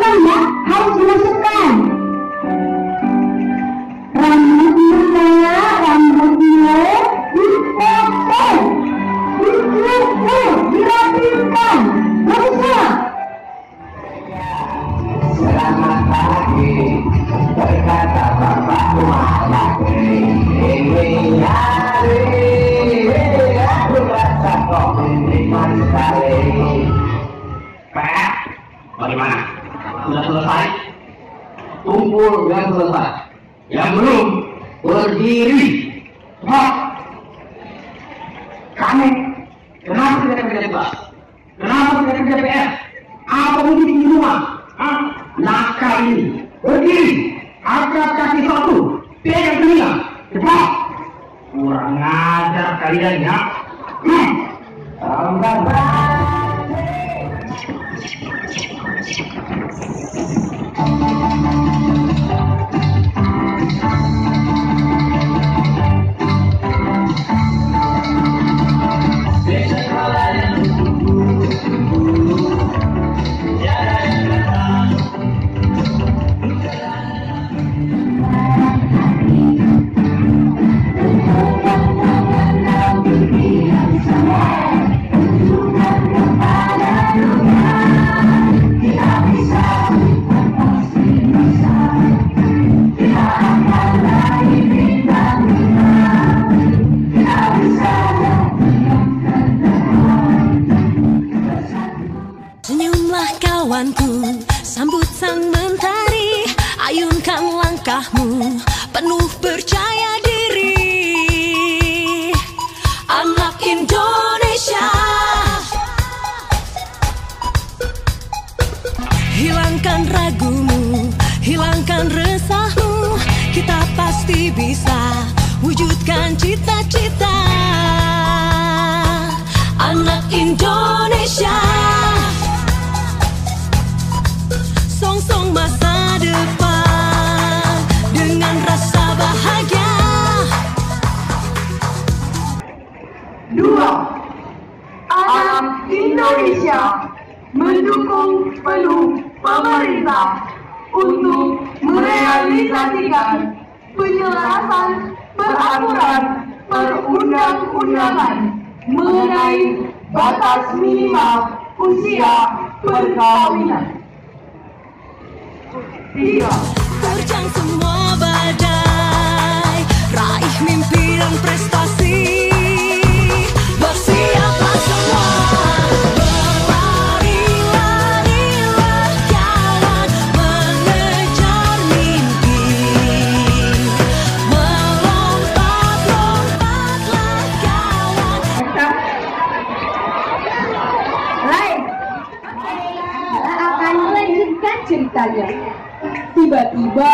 Sekarang ya harus dimasukkan rambutnya dipotong, dicukur, dirapihkan. Bagusnya. Selamat pagi, berkata Bapak Malaki. Ini hari, aku rasa kok nikmat sekali. Pak, bagaimana? Sudah selesai? Tumpul yang selesai. Yang belum, berdiri. Stop. Kamu, kenapa tidak kerja kelas? Kenapa tidak kerja PR? Apa mungkin di rumah? Nakal ini, berdiri, angkat kaki satu, pegang telinga, cepat. Kurang ajar kalian ya. Senyumlah kawanku, sambut sang mentari, ayunkan langkahmu, penuh percaya diri. Anak Indonesia, hilangkan ragumu, hilangkan resahmu, kita pasti bisa wujudkan cita-cita. Anak Indonesia, songsong masa depan dengan rasa bahagia. 2. Anak Indonesia mendukung penuh pemerintah untuk merealisasikan penyelarasan peraturan perundang-undangan mengenai batas minimal usia perkawinan. 3. Terjang semua badai, raih mimpi dan prestasi. Bersiaplah semua, berlari-larilah kawan, mengejar mimpi. Melompat-lompatlah kawan. Lain akan melanjutkan ceritanya. Tiba-tiba